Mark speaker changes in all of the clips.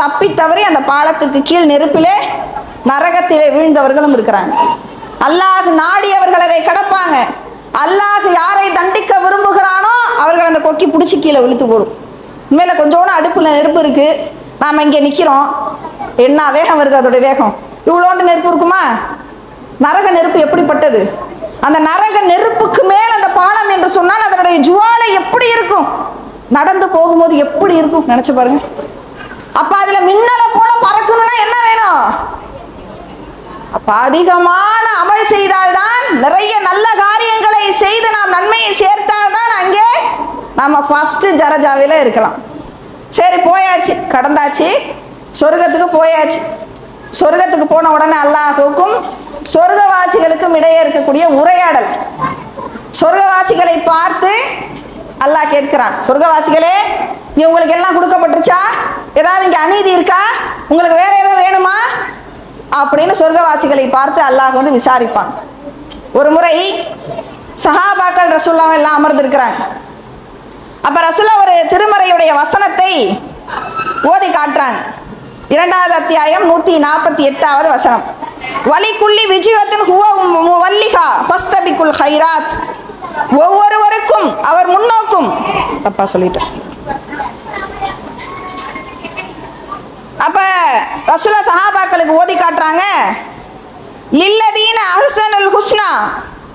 Speaker 1: தப்பி தவறி அந்த பாலத்துக்கு கீழ் நெருப்பிலே நரகத்திலே வீழ்ந்தவர்களும் இருக்கிறாங்க. அல்லாஹ் நாடியவர்கள் அதை கடப்பாங்க. அல்லாஹ் யாரை தண்டிக்க விரும்புகிறானோ அவர்கள் அந்த கொக்கி பிடிச்சி கீழே விழுத்து போடும். உண்மையில கொஞ்சோண்டு அடுப்பில் நெருப்பு இருக்கு, நாம் இங்கே நிற்கிறோம், என்ன வேகம் வருது, அதோடைய வேகம் இவ்வளோண்டு நெருப்பு இருக்குமா? நரக நெருப்பு எப்படிப்பட்டது? அந்த நரக நெருப்புக்கு மேல் அந்த பாலம் என்று சொன்னால் அதனுடைய ஜுவாலை எப்படி இருக்கும், நடந்து போகும்போது எப்படி இருக்கும் நினைச்சு பாருங்க. அப்ப அதுல மின்னலை போல பறக்கணும்னா என்ன வேணும்? அப்ப அதிகமான அமல் செய்தால்தான், நிறைய நல்ல காரியங்களை செய்து நாம் நன்மையை சேர்த்தால்தான் அங்கே நம்ம ஃபர்ஸ்ட் ஜரஜாவில இருக்கலாம். சரி போயாச்சு, கடந்தாச்சு, சொர்க்கத்துக்கு போயாச்சு. சொர்க்கத்துக்கு போன உடனே அல்லாஹ்வுக்கும் சொர்க்கவாசிகளுக்கும் இடையே இருக்கக்கூடிய உரையாடல். சொர்க்கவாசிகளை பார்த்து அல்லாஹ் கேட்கிறான், சொர்க்கவாசிகளே இங்கே உங்களுக்கு எல்லாம் கொடுக்கப்பட்டுருச்சா? ஏதாவது இங்கே அநீதி இருக்கா? உங்களுக்கு வேற ஏதாவது வேணுமா அப்படின்னு சொர்க்கவாசிகளை பார்த்து அல்லாஹ் வந்து விசாரிப்பான். ஒரு முறை சஹாபாக்கள் ரசூலுல்லாஹ் எல்லாம் அமர்ந்திருக்கிறாங்க. அப்ப ரசூலுல்லாஹ் ஒரு திருமறையுடைய வசனத்தை ஓதி காட்டுறாங்க. 2வது அத்தியாயம் 148வது வசனம். வலிக்குள்ளி விஜயத்தின் ஹுவ முவல்லிஹா ஃபஸ்தபிகுல் ஹைராத். ஒவ்வொருவருக்கும் அவர் முன்னோக்கும். தப்பா சொல்லிட்டேன். அப்ப ரசூலுல்லாஹ் சஹாபாக்களுக்கு ஓதி காட்டுறாங்க, லில்லதீன அஹ்ஸனுல் ஹுஸ்னா,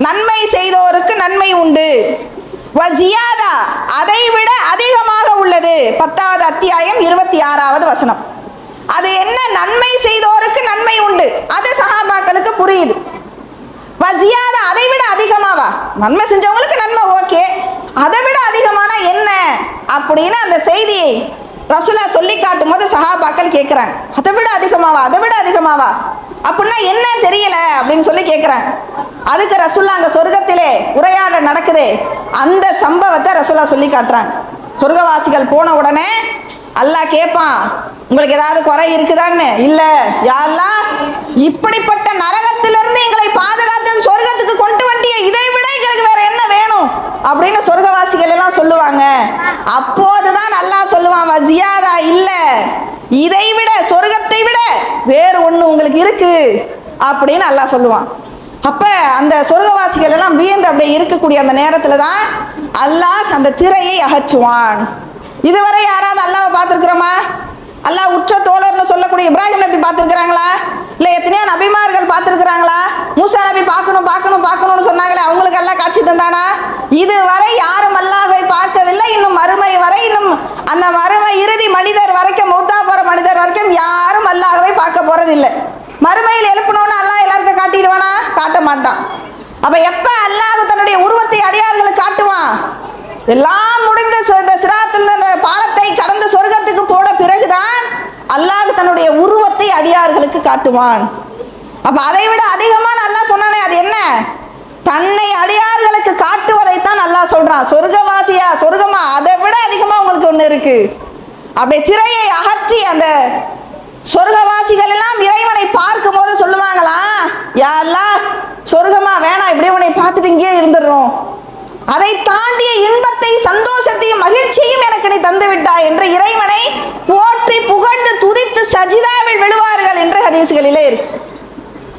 Speaker 1: நன்மை செய்தோருக்கு நன்மை உண்டு, வஸியாதா, அதைவிட அதிகமாக உள்ளது. 10வது அத்தியாயம் 26வது வசனம். அது என்ன? நன்மை செய்தோருக்கு நன்மை உண்டு, அது சஹாபாக்களுக்கு புரியுது. வஸியாதா, அதை விட அதிகமாவா? நன்மை செஞ்சவங்களுக்கு நன்மை ஓகே, அதை விட அதிகமான என்ன அப்படின்னு அந்த செய்தியை ரசூலுல்லாஹ் சொல்லி காட்டும் போது சஹாபாக்கள் கேட்குறாங்க, அதை விட அதிகமாவா, அதை விட அதிகமாவா அப்படின்னா என்ன தெரியல அப்படின்னு சொல்லி கேட்குறாங்க. அதுக்கு ரசூலுல்லாஹ் அங்கே சொர்க்கத்திலே உரையாடல் நடக்குது, அந்த சம்பவத்தை ரசூலுல்லாஹ் சொல்லி காட்டுறாங்க. சொர்க்கவாசிகள் போன உடனே அல்லாஹ் கேட்பான், உங்களுக்கு ஏதாவது குறை இருக்குதான்னு. இல்லை யா அல்லாஹ், இப்படிப்பட்ட நரகத்திலிருந்து எங்களை பாதுகாத்து சொர்க்கத்துக்கு கொண்டு வண்டிய, இதை விட எங்களுக்கு வேற என்ன வேணும் அப்படின்னு சொர்க்கவாசிகள் எல்லாம் சொல்லுவாங்க. அப்போதுதான் அல்லாஹ் சொல்லுவான், வஸியாதா, இல்லை இதை விட, சொர்க்கத்தை விட வேறு ஒன்று உங்களுக்கு இருக்கு அப்படின்னு அல்லாஹ் சொல்லுவான். அப்ப அந்த சொர்க்கவாசிகள் எல்லாம் வியந்து அப்படியே இருக்கக்கூடிய அந்த நேரத்தில் தான் அல்லாஹ் அந்த திரையை அகற்றுவான். இதுவரை யாராவது அல்லாஹ்வை பார்த்துருக்குறோமா? அல்லாஹ் உற்ற தோழர்னு சொல்லக்கூடிய இப்ராஹிம் நபி பார்த்துருக்குறாங்களா? இல்லை எத்தனையோ நபிமார்கள் பார்த்துருக்குறாங்களா? மூசா நபி பார்க்கணும் பார்க்கணும் பார்க்கணும்னு சொன்னாங்களே, அவங்களுக்கு எல்லாம் காட்சி தந்தானா? இதுவரை யாரும் அல்லாஹ்வை பார்க்கவில்லை. இன்னும் மறுமை வரை, இன்னும் அந்த மறுமை இறுதி மனிதர் வரைக்கும், மௌத்தா போகிற மனிதர் வரைக்கும் யாரும் அல்லாஹ்வை பார்க்க போறதில்லை. மறுமையில் எழுப்பணும்னு அல்லாஹ் எல்லாருக்கும் காட்டிடுவானா? காட்ட மாட்டான். அப்ப எப்ப அல்லாஹ் தன்னுடைய உருவத்தை அடியார்களுக்கு காட்டுவான்? எல்லாம் முடிந்த சிராத்தில் அந்த பாலத்தை கடந்து சொர்க்கத்துக்கு போன பிறகுதான் அல்லாஹ் தன்னுடைய உருவத்தை அடியார்களுக்கு காட்டுவான். அப்ப அதை விட அதிகமான அல்லாஹ் சொன்னானே, அது என்ன? தன்னை அடியார்களுக்கு காட்டுவதைத்தான் அல்லாஹ் சொல்றான். சொர்க்கவாசியா, சொர்க்கமா, அதை விட அதிகமா உங்களுக்கு ஒண்ணு இருக்கு. அப்படியே திரையை அகற்றி அந்த சொர்க்கவாசிகள் எல்லாம் இறைவனை பார்க்கும் போது சொல்லுவாங்களா, யா அல்லாஹ், சொர்க்கமா வேணாம், இப்படி உன்னை பார்த்துட்டு இங்கே இருந்துடுறோம், அதை தாண்டிய இன்பத்தை, சந்தோஷத்தையும் மகிழ்ச்சியும் எனக்கு நீ தந்து விட்டாய் என்று இறைவனை போற்றி புகழ்ந்து துதித்து சஜிதாவில் விழுவார்கள் என்று ஹதீஸ்களிலே இருக்கு.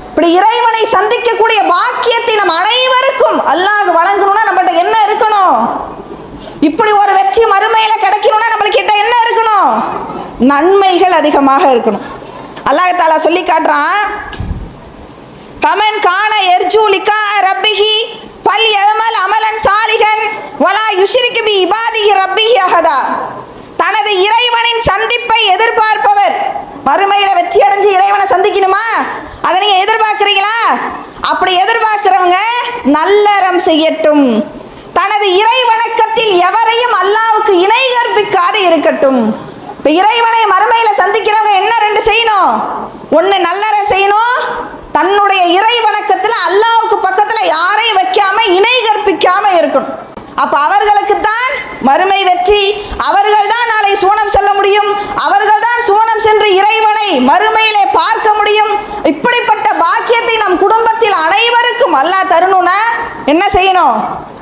Speaker 1: இப்படி இறைவனை சந்திக்கக்கூடிய பாக்கியத்தை நம் அனைவருக்கும் அல்லாஹ் வழங்கணும்னா நம்மகிட்ட என்ன இருக்கணும்? இப்படி ஒரு வெற்றி மறுமையில கிடைக்கணும்னா நம்மளுக்கு கிட்ட என்ன இருக்கணும்? நன்மைகள் அதிகமாக இருக்கணும். அல்லாஹ் தஆலா சொல்லி காட்டுறான், கமன் கான எர்ஜூ லிகா ரப்பிஹி பல் யமல் அமலன் சாலிகன் வலா யுஷ்ரிக் பி இபாதிஹி ரப்பிஹி அஹதா. தனது இறைவனின் சந்திப்பை எதிர்பார்ப்பவர், மறுமையில வெற்றி அடைஞ்சு இறைவனை சந்திக்கணுமா, அதை நீங்க எதிர்பார்க்கிறீங்களா? அப்படி எதிர்பார்க்கிறவங்க நல்லறம் செய்யட்டும், தனது இறை வணக்கத்தில் எவரையும் அல்லாஹ்வுக்கு இணை கற்பிக்காது இருக்கட்டும். இப்ப இறைவனை மறுமையில சந்திக்கிறவங்க என்ன ரெண்டு செய்யணும்? ஒன்னு நல்லறம் செய்யணும், தன்னுடைய இறை வணக்கத்தில் அல்லாஹ்வுக்கு பக்கத்துல யாரையும் வைக்காம இணை கற்பிக்காம இருக்கணும். அப்ப அவர்களுக்கு தான் மறுமை வெற்றி, அவர்கள் தான் நாளை சுவனம் செல்ல முடியும், அவர்கள் தான் சுவனம் சென்று இறைவனை மறுமையிலே பார்க்க முடியும். இப்படிப்பட்ட பாக்கியத்தை நம் குடும்பத்தில் அனைவருக்கும் அல்லாஹ் தரணும்னா என்ன செய்யணும்?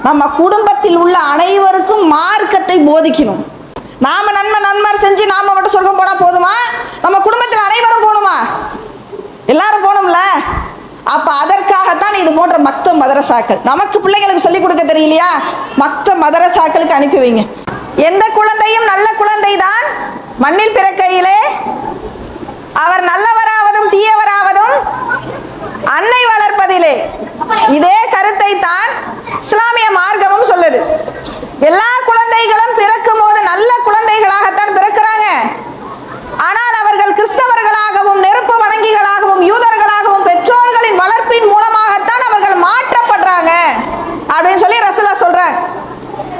Speaker 1: நம்ம குடும்பத்தில் உள்ள அனைவருக்கும் மார்க்கத்தை போதிக்கணும். நாம நன்மை செஞ்சு நாம மட்டும் சொர்க்கம் போனா போதுமா? நம்ம இது போன்ற மக்த மதரசாக்கள். நமக்கு பிள்ளைங்களுக்கு சொல்லிக் கொடுக்க தெரியலையா, மக்த மதரசாக்களுக்கு அனுப்பி வைங்க. எந்த குழந்தையும் நல்ல குழந்தை தான் மண்ணில் பிறக்கையிலே அவர் நல்லவராவதும் தீயவராவதும் அன்னை வளர்ப்பதிலே. இதே கருத்தை தான் இஸ்லாமிய மார்க்கமும் சொல்லுது. எல்லா குழந்தைகளும் பிறக்கும் போது நல்ல குழந்தைகளாகத்தான் பிறக்கிறாங்க. ஆனால் அவர்கள் கிறிஸ்தவர்களாகவும் நெருப்பு வணங்கிகளாகவும் யூதர்களாகவும் பெற்றோர்களின் வளர்ப்பின் மூலமாகத்தான் அவர்கள் மாற்றப்படுறாங்க அப்படின்னு சொல்லி ரசூலா சொல்றாங்க.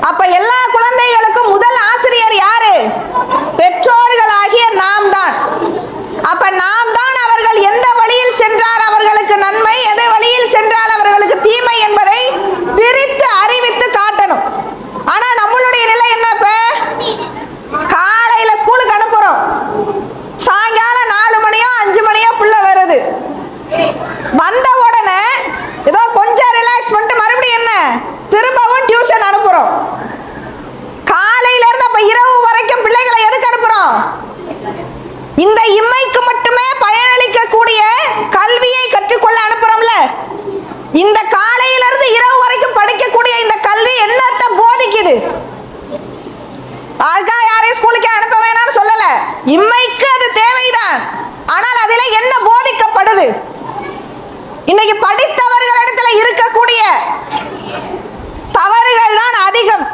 Speaker 1: அப்ப எல்லா குழந்தைகளுக்கும் முதல் ஆசிரியர் யாரு? பெற்றோர்களாகிய நாம் தான். அப்ப நாம் தான் அவர்கள் எந்த வழியில் சென்றார் அவர்களுக்கு நன்மை, எது வழியில் சென்றால் அவர்களுக்கு தீமை என்பதை பிரித்து அறிவித்து காட்டணும். ஆனா நம்மளுடைய நிலை என்ன? காலையில ஸ்கூலுக்கு அனுப்புறோம், சாயங்காலம் 4 மணியோ 5 மணியோ புள்ள வருது. வந்த உடனே ஏதோ கொஞ்சம் ரிலாக்ஸ் பண்ணிட்டு மறுபடியும் என்ன திரும்பவும் டியூஷன் அனுப்புறோம். காலையில இருந்து அப்ப இரவு வரைக்கும் பிள்ளைகளை எதுக்கு அனுப்புறோம்? இந்த இம்மைக்கு மட்டுமே பயனளிக்கக்கூடிய கல்வியை கற்றுக்கொள்ள அனுப்புறோம்ல. இந்த காலையில இருந்து இரவு வரைக்கும் படிக்கக்கூடிய இந்த கல்வி என்னத்தை போதிக்குது? அதுக்காக யாரையும் ஸ்கூலுக்கே அனுப்ப வேணாம்னு சொல்லல, இம்மைக்கு அது தேவைதான். ஆனால் அதில் என்ன போதிக்கப்படுது? இன்னைக்கு படித்தவர்களிடத்தில் இருக்கக்கூடிய தவறுகள் தான் அதிகம்.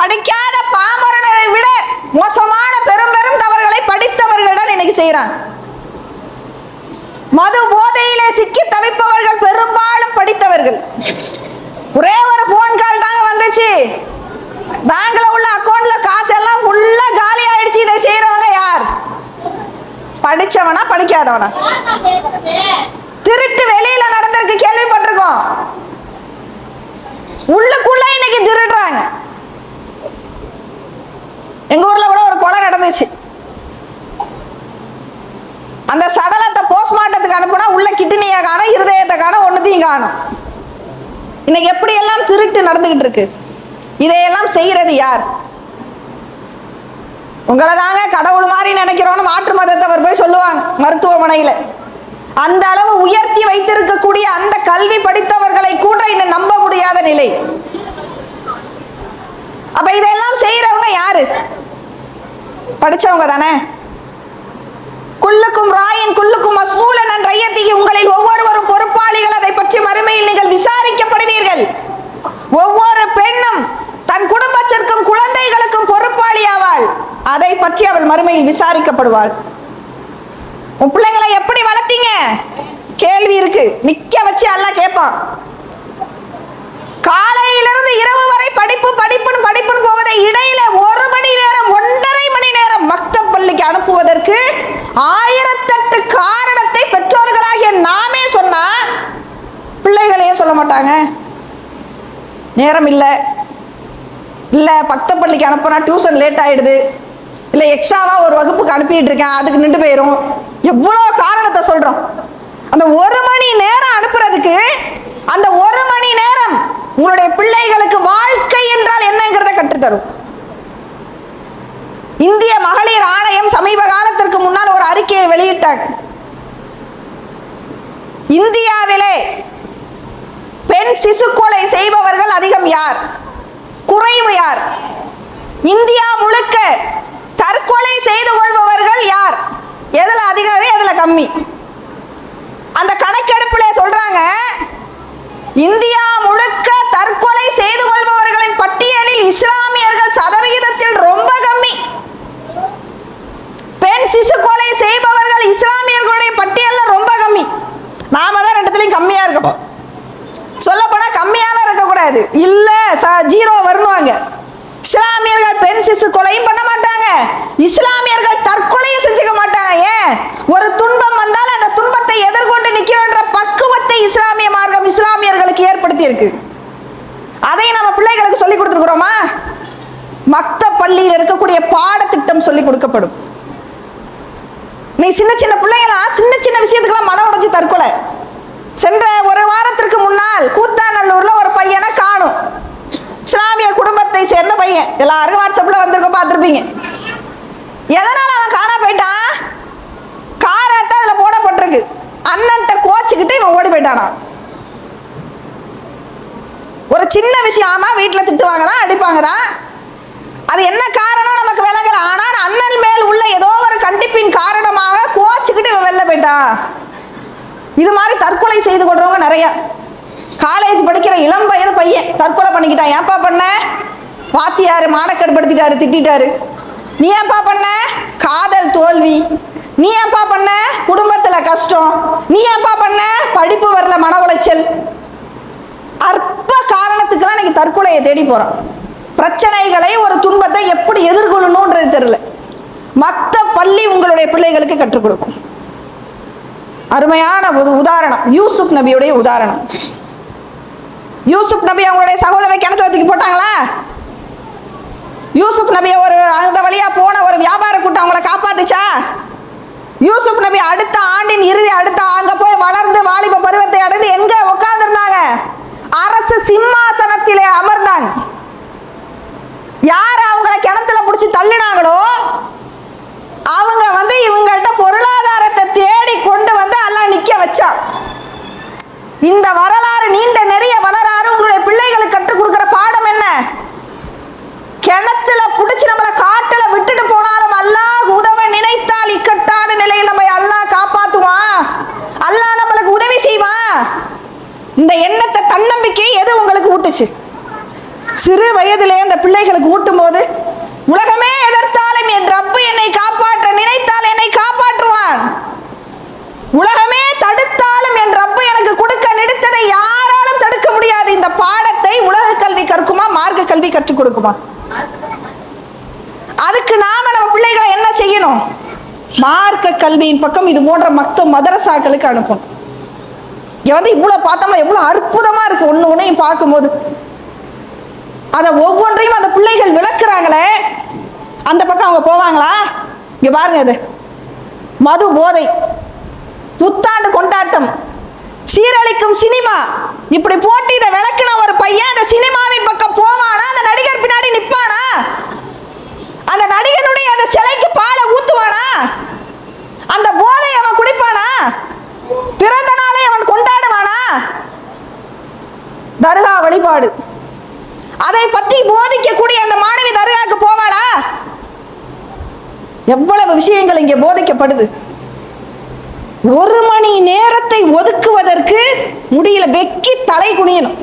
Speaker 1: படிக்காத பாமரனை விட மோசமான பெரும் பெரும் தவறுகளை படித்தவர்கள் தான் இன்னைக்கு செய்யறாங்க. மது போதையிலே சிக்கி தவிப்பவர்கள் பெரும்பாலும் படித்தவர்கள். ஒரே ஒரு போன் கால் தாங்க வந்துச்சு, பேங்க்ல உள்ள அக்கவுண்ட்ல காசு எல்லாம் ஃபுல்லா காலி ஆயிடுச்சு. இதை செய்யறவங்க யார்? படிச்சவனா படிக்காதவனா? திருட்டு வெளியில நடந்திருக்கு, கேள்விப்பட்டிருக்கோம். உள்ளுக்குள்ள இன்னைக்கு திருடுறாங்க. எங்க ஊர்ல கூட ஒரு கொலை நடந்துச்சு. அந்த சடலத்தை போஸ்ட்மார்ட்டத்துக்கு அனுப்புனா உள்ள கிட்னியை காணும், இருதயத்தை காணும், ஒன்னுத்தையும் காணும். இன்னைக்கு எப்படி எல்லாம் திருட்டு நடந்துகிட்டு இருக்கு. இதையெல்லாம் செய்யறது யார்? உங்களை தாங்க கடவுள் மாதிரி நினைக்கிறோன்னு மாற்று மதத்தவர் போய் சொல்லுவாங்க மருத்துவமனையில். அந்த அளவு உயர்த்தி வைத்திருக்கக்கூடிய அந்த கல்வி படித்தவர்களை கூட இன்னும் நம்ப முடியாத நிலை. அப்ப இதெல்லாம் செய்யறவங்க யாரு? படிச்சவங்க தானே. குல்லுக்கும் ராயின் குல்லுக்கும் மஸ்மூலன் அன் ரய்யத்திஹி, உங்களில் ஒவ்வொருவரும் பொறுப்பாளிகள், அதை பற்றி மறுமையில் நீங்கள் விசாரிக்கப்படுவீர்கள். ஒவ்வொரு பெண்ணும் தன் குடும்பத்திற்கும் குழந்தைகளுக்கும் பொறுப்பாளி ஆவாள், அதை பற்றி அவள் மறுமையில் விசாரிக்கப்படுவாள். உன் பிள்ளைங்களை எப்படி வளர்த்தீங்க? கேள்வி இருக்கு. நிக்க வச்சு அல்லாஹ் கேட்பான். காலையிலிருந்து இரவு வரை படிப்பு படிப்புன்னு படிப்புன்னு போவதை இடையில 1 மணி நேரம் 1.5 மணி நேரம் மக்தப் பள்ளிக்கு அனுப்புவதற்கு 1008 காரணத்தை பெற்றோர்களாகிய நாமே சொன்னா பிள்ளைகளையே சொல்ல மாட்டாங்க. நேரம் இல்லை, இல்லை மக்தப் பள்ளிக்கு அனுப்புனா டியூஷன் லேட் ஆயிடுது, இல்லை எக்ஸ்ட்ராவாக ஒரு வகுப்புக்கு அனுப்பிட்டு இருக்கேன் அதுக்கு நின்று போயிடும், எவ்வளோ காரணத்தை சொல்கிறோம். அந்த 1 மணி நேரம் அனுப்புறதுக்கு அந்த 1 மணி நேரம் உங்களுடைய பிள்ளைகளுக்கு வாழ்க்கை என்றால் என்னங்கிறத கற்றுத்தரும். இந்திய மகளிர் ஆணையம் சமீப காலத்திற்கு முன்னால் ஒரு அறிக்கையை வெளியிட்டாங்க. இந்தியாவிலே பெண் சிசு கொலை செய்பவர்கள் அதிகம் யார், குறைவு யார்? இந்தியா முழுக்க தற்கொலை செய்து கொள்பவர்கள் யார், எதுல அதிகம் எதுல கம்மி? அந்த கணக்கெடுப்பில் சொல்றாங்க, இந்தியா முழுக்க தற்கொலை செய்து கொள்பவர்களின் பட்டியலில் இஸ்லாமியர்கள் சதவிகிதத்தில் ரொம்ப கம்மி. பெண் சிசு கொலை செய்பவர்கள் இஸ்லாமியர்களுடைய பட்டியலில் ரொம்ப கம்மி. நாம தான் 2த்துலயும் கம்மியா இருக்கோம். சொல்ல போனா கம்மியால இருக்கக்கூடாது, இல்ல 0 வரணுவாங்க. இஸ்லாமியர்கள் பெண் சிசு கொலையும் பண்ண மாட்டாங்க, இஸ்லாமியர்கள் தற்கொலையும் செஞ்சுக்க மாட்டாங்க. ஏன்? ஒரு துன்பம் வந்தால் அந்த துன்பத்தை எதிர்கொண்டு நிற்கின்ற பக்குவத்தை இஸ்லாமிய மார்க்கம் இஸ்லாமியர்களுக்கு ஏற்படுத்தி இருக்கு. அதை நம்ம பிள்ளைகளுக்கு சொல்லிக் கொடுத்துருக்கிறோமா? மக்தப் பள்ளியில் இருக்கக்கூடிய பாடத்திட்டம் சொல்லிக் கொடுக்கப்படும். நீ சின்ன சின்ன பிள்ளைங்களா சின்ன சின்ன விஷயத்துக்கெல்லாம் மன உடைஞ்சு தற்கொலை. சென்ற ஒரு வாரத்திற்கு முன்னால் கூத்தாநல்லூர்ல ஒரு பையனை காணும். இஸ்லாமிய குடும்பத்தை சேர்ந்த பையன், எல்லாருக்கும் வாட்ஸ்அப்ல வந்திருக்க பார்த்துருப்பீங்க. எதனால அவன் காணா போயிட்டான்? காரத்தை அதுல போடப்பட்டிருக்கு. அண்ணன்ட்ட கோச்சுக்கிட்டு இவன் ஓடி போயிட்டானா. சின்ன விஷயமா வீட்டில் திட்டுவாங்க தான், அடிப்பாங்க தான். அது என்ன காரணம் நமக்கு விளங்கல. ஆனால் அண்ணன் மேல் உள்ள ஏதோ ஒரு கண்டிப்பின் காரணமாக கோச்சுக்கிட்டு இவன் வெளில போயிட்டான். இது மாதிரி தற்கொலை செய்து கொள்றவங்க நிறைய. காலேஜ் படிக்கிற இளம் வயது பையன் தற்கொலை பண்ணிக்கிட்டான். ஏன்பா பண்ண? வாத்தியாரு மானக்கேடுபடுத்திட்டாரு, திட்டாரு. நீ ஏன்பா பண்ண? காதல் தோல்வி. நீ ஏன்பா பண்ண? குடும்பத்தில் கஷ்டம். நீ ஏன்பா பண்ண? படிப்பு வரல, மன உளைச்சல். அற்ப காரணத்துக்கெல்லாம் இன்னைக்கு தற்கொலையை தேடி போறான். பிரச்சனைகளை, ஒரு துன்பத்தை எப்படி எதிர்கொள்ளணும்ன்றது தெரியல. மற்ற பள்ளி உங்களுடைய பிள்ளைகளுக்கு கற்றுக் கொடுக்கும். அருமையான ஒரு உதாரணம் யூசுப் நபியுடைய உதாரணம். யூசுப் நபி அவங்களுடைய சகோதரரை கிணத்துல தூக்கி போட்டாங்களா? யூசுப் நபியை ஒரு அந்த வழியா போன ஒரு வியாபார கூட்டம் அவங்களை காப்பாத்துச்சா? யூசுப் நபி அடுத்த ஆண்டின் இறுதி, அடுத்த அங்க போய் வளர்ந்து வாலிப பருவத்தை அடைந்து எங்க உட்கார்ந்துருந்தாங்க? அரசு சிம்மாசனத்திலே அமர்ந்தாங்க. யார் அவங்கள கிணத்துல பிடிச்சி தள்ளினாங்களோ அவங்க இவங்கள்ட்ட பொருளாதாரத்தை தேடி கொண்டு அல்லாஹ் நிக்க வச்சான். இந்த வரலாறு, நீண்ட நிறைய வரலாறு உங்களுடைய பிள்ளைகளுக்கு கற்றுக் கொடுக்கிற பாடம் என்ன? கிணத்துல பிடிச்சி நம்மளை காட்டுல விட்டுட்டு போனாலும் அல்லாஹ் உதவ நினைத்தால் இக்கட்டான நிலையில் நம்மை அல்லாஹ் காப்பாத்துவான். அல்லாஹ் நம்மளுக்கு உதவி செய்வான். இந்த எண்ணத்தை, தன்னம்பிக்கை எது உங்களுக்கு ஊட்டுச்சு? சிறு வயதிலே இந்த பிள்ளைகளுக்கு ஊட்டும் போது, உலகமே எதிர்த்தாலும் என் ரப்பு என்னை காப்பாற்ற நினைத்தால் என்னை காப்பாற்றுவான். உலகமே தடுத்தாலும் என் ரப்பு எனக்கு கொடுக்க நினைத்ததை யாராலும் தடுக்க முடியாது. இந்த பாடத்தை உலக கல்வி கற்குமா, மார்க்க கல்வி கற்றுக் கொடுக்குமா? அதுக்கு நாம நம்ம பிள்ளைகளை என்ன செய்யணும்? மார்க்க கல்வியின் பக்கம் இது போன்ற மற்ற மதரசாக்களுக்கு அனுப்பணும். இங்க இவ்வளவு பார்த்தோம்னா எவ்வளவு அற்புதமா இருக்கு. ஒண்ணு ஒன்னையும் பார்க்கும்போது அதை ஒவ்வொன்றையும் அந்த பிள்ளைகள் விளக்குறாங்களே, அந்த பக்கம் அவங்க போவாங்களா? இங்க பாருங்க, இது மது போதை, புத்தாண்டு கொண்டாட்டம், சீரழிக்கும் சினிமா, இப்படி போட்டு இதை விளக்குன ஒரு பையன் அந்த சினிமாவின் பக்கம் போவானா? அந்த நடிகர் பின்னாடி நிப்பானா? அந்த நடிகனுடைய அந்த சிலைக்கு பாலை ஊத்துவானா? அந்த போதை அவன் குடிப்பானா? பிறந்த நாளை அவன் கொண்டாடுவானா? தர்கா வழிபாடு, அதை பத்தி போதிக்கக்கூடிய அந்த மாணவி தர்காவுக்கு போவாளா? எவ்வளவு விஷயங்கள் இங்கே போதிக்கப்படுது. ஒரு மணி நேரத்தை ஒதுக்குவதற்கு முடியல, வெக்கி தலை குனியணும்.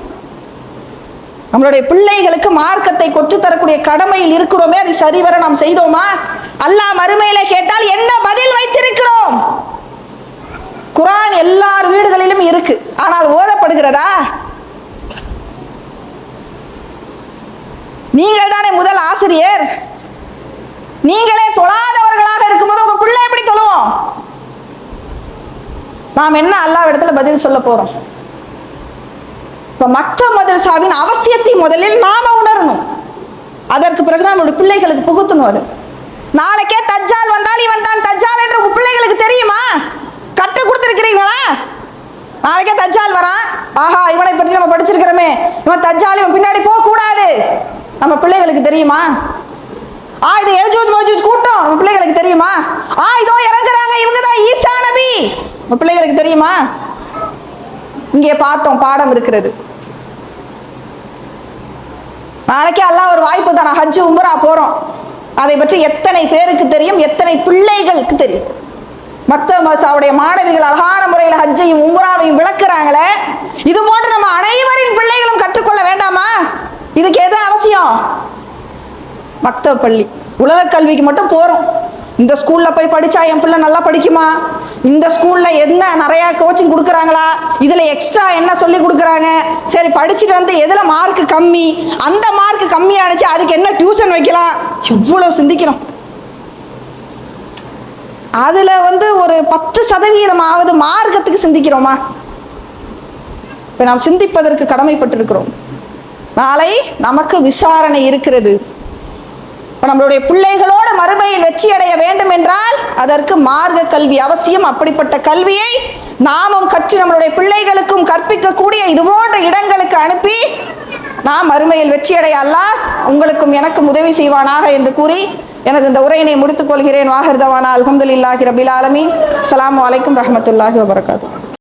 Speaker 1: நம்மளுடைய பிள்ளைகளுக்கு மார்க்கத்தை கொற்றுத்தரக்கூடிய கடமையில் இருக்கிறோமே, அது சரிவர நாம் செய்தோமா? அல்லாஹ் மறுமையில கேட்டால் என்ன பதில் வைத்திருக்கிறோம்? குர்ஆன் எல்லார் வீடுகளிலும் இருக்கு, ஆனால் ஓதப்படுகிறதா? நீங்கள் தானே முதல் ஆசிரியர். நீங்களே தொழாதவர்களாக இருக்கும்போது உங்க பிள்ளை எப்படி தொழுவோம்? நாம் என்ன அல்லாஹ் இடத்துல பதில் சொல்ல போறோம்? இப்ப மற்ற மதரசாவின் அவசியத்தை முதலில் நாம உணரணும். அதற்கு பிறகு நம்மளுடைய பிள்ளைகளுக்கு புகுத்தணும். அது நாளைக்கே தஜ்ஜால் வந்தால் இவன் தான் தஜ்ஜால் என்று உங்க பிள்ளைகளுக்கு தெரியுமா? கற்றுக் கொடுத்திருக்கிறீங்களா? நாளைக்கே தஜ்ஜால் வரான், ஆஹா இவனை பற்றி நம்ம படிச்சிருக்கிறோமே, இவன் தஜ்ஜால், இவன் பின்னாடி போக கூடாது, நம்ம பிள்ளைகளுக்கு தெரியுமா? இது யஜூஜ் மஜூஜ் கூட்டம், நம்ம பிள்ளைகளுக்கு தெரியுமா? இதோ இறங்குறாங்க, இவங்க தான் ஈசா நபி, நம்ம பிள்ளைகளுக்கு தெரியுமா? இங்கே பார்த்தோம், பாடம் இருக்கிறது. நாளைக்கே அல்லாஹ் ஒரு வாய்ப்பு தான், ஹஜ் உம்ரா போறோம், அதை பற்றி எத்தனை பேருக்கு தெரியும்? எத்தனை பிள்ளைகளுக்கு தெரியும்? மக்த மசாவுடைய மாணவிகள் அழகான முறையில் ஹஜ்ஜையும் உம்ராவையும் விளக்குறாங்களே, இது போன்று நம்ம அனைவரின் பிள்ளைகளும் கற்றுக்கொள்ள வேண்டாமா? இதுக்கு எது அவசியம்? மக்தப் பள்ளி, உலக கல்விக்கு மட்டும் போறோம். இந்த ஸ்கூல்ல போய் படிச்சா என் பிள்ளை நல்லா படிக்குமா? இந்த ஸ்கூல்ல என்ன நிறைய கோச்சிங் கொடுக்குறாங்களா? இதுல எக்ஸ்ட்ரா என்ன சொல்லி கொடுக்குறாங்க? சரி படிச்சுட்டு எதுல மார்க் கம்மி, அந்த மார்க் கம்மியானுச்சு, அதுக்கு என்ன டியூஷன் வைக்கலாம்? இவ்வளவு சிந்திக்கிறோம். அதுல ஒரு 10% மார்க்கத்துக்கு சிந்திக்கிறோமா? இப்ப நாம் சிந்திப்பதற்கு கடமைப்பட்டிருக்கிறோம். நாளை நமக்கு விசாரணை இருக்கிறது. நம்மளுடைய பிள்ளைகளோடு மறுமையில் வெற்றி அடைய வேண்டும் என்றால் அதற்கு மார்க்க கல்வி அவசியம். அப்படிப்பட்ட கல்வியை நாமும் கற்று நம்மளுடைய பிள்ளைகளுக்கும் கற்பிக்கக்கூடிய இது போன்ற இடங்களுக்கு அனுப்பி நாம் மறுமையில் வெற்றி அடைய அல்லாஹ் உங்களுக்கும் எனக்கும் உதவி செய்வானாக என்று கூறி எனது இந்த உரையினை முடித்துக் கொள்கிறேன். வாஹிர் தவானா அல்ஹம்துலில்லாஹி ரபில் ஆலமீன். அஸ்ஸலாமு அலைக்கும் ரஹ்மத்துல்லாஹி வபரகாத்துஹு.